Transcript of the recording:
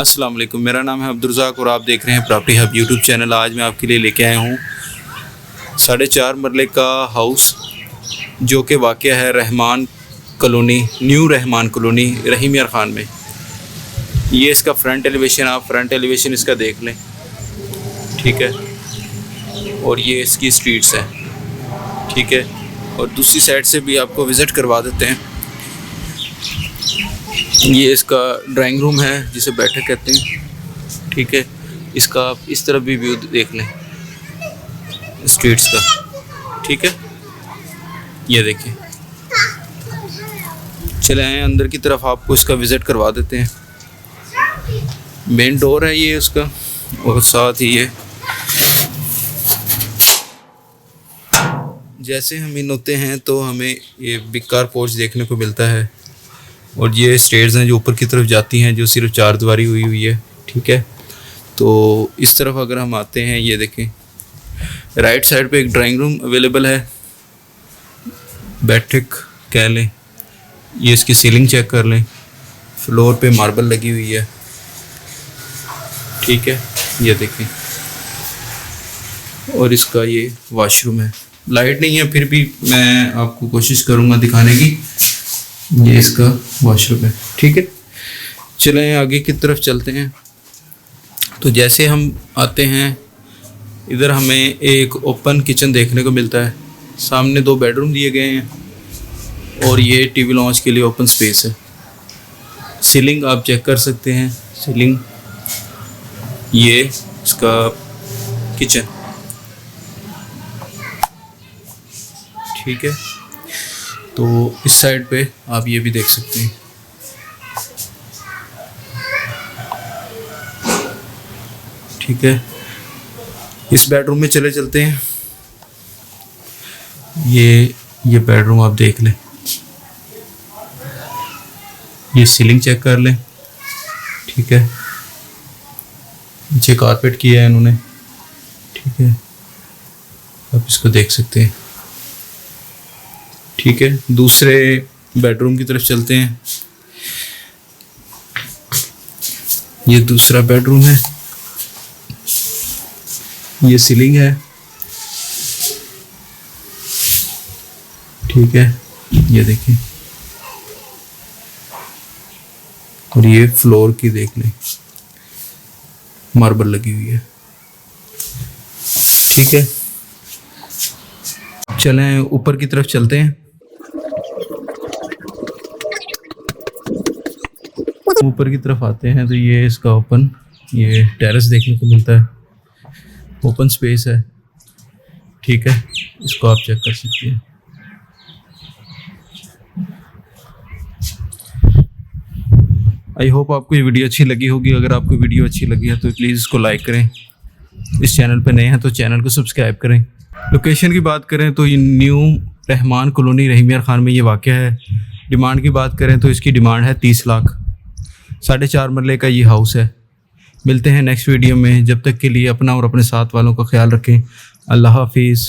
अस्सलाम वालेकुम, मेरा नाम है अब्दुर्रज़ाक और आप देख रहे हैं प्रॉपर्टी हब यूट्यूब चैनल। आज मैं आपके लिए लेके आया हूँ 4.5 मरले का हाउस जो कि वाक़या है Rahman colony, new Rahman colony, Rahim Yar Khan में। ये इसका फ्रंट एलिवेशन, आप फ्रंट एलिवेशन इसका देख लें, ठीक है। और ये इसकी स्ट्रीट्स है, ठीक है। और दूसरी साइड से भी आपको विज़िट करवा देते हैं। ये इसका ड्राइंग रूम है जिसे बैठक कहते हैं, ठीक है। इसका आप इस तरफ भी व्यू देख लें स्ट्रीट्स का, ठीक है। ये देखिए, चले आए अंदर की तरफ, आपको इसका विज़िट करवा देते हैं। मेन डोर है ये उसका, और साथ ही ये जैसे हम इन होते हैं तो हमें ये बिग कार पोर्च देखने को मिलता है। और ये स्टेयर्स हैं जो ऊपर की तरफ जाती हैं, जो सिर्फ 4 दीवारी हुई है, ठीक है। तो इस तरफ अगर हम आते हैं, ये देखें राइट साइड पे एक ड्राइंग रूम अवेलेबल है, बैठक कह लें। ये इसकी सीलिंग चेक कर लें, फ्लोर पे मार्बल लगी हुई है, ठीक है। ये देखें, और इसका ये वॉशरूम है। लाइट नहीं है, फिर भी मैं आपको कोशिश करूँगा दिखाने की। ये इसका वॉशरूम है, ठीक है। चलें आगे की तरफ चलते हैं। तो जैसे हम आते हैं इधर, हमें एक ओपन किचन देखने को मिलता है। सामने 2 बेडरूम दिए गए हैं और ये टीवी लॉन्च के लिए ओपन स्पेस है। सीलिंग आप चेक कर सकते हैं, सीलिंग। ये इसका किचन, ठीक है। तो इस साइड पे आप ये भी देख सकते हैं, ठीक है। इस बेडरूम में चले चलते हैं। ये बेडरूम आप देख लें, ये सीलिंग चेक कर लें, ठीक है। नीचे कारपेट किया है इन्होंने, ठीक है। आप इसको देख सकते हैं, ठीक है। दूसरे बेडरूम की तरफ चलते हैं। ये दूसरा बेडरूम है, ये सीलिंग है, ठीक है। ये देखिए, और ये फ्लोर की देख लें, मार्बल लगी हुई है, ठीक है। चलें ऊपर की तरफ चलते हैं। ऊपर की तरफ आते हैं तो ये इसका ओपन, ये टेरेस देखने को मिलता है, ओपन स्पेस है, ठीक है। इसको आप चेक कर सकते हैं। आई होप आपको ये वीडियो अच्छी लगी होगी। अगर आपको वीडियो अच्छी लगी है तो प्लीज़ इसको लाइक करें। इस चैनल पर नए हैं तो चैनल को सब्सक्राइब करें। लोकेशन की बात करें तो ये न्यू रहमान कॉलोनी, रहीम यार ख़ान में ये वाक़या है। डिमांड की बात करें तो इसकी डिमांड है 30 लाख। 4.5 मरले का ये हाउस है। मिलते हैं नेक्स्ट वीडियो में। जब तक के लिए अपना और अपने साथ वालों का ख्याल रखें। अल्लाह हाफिज़।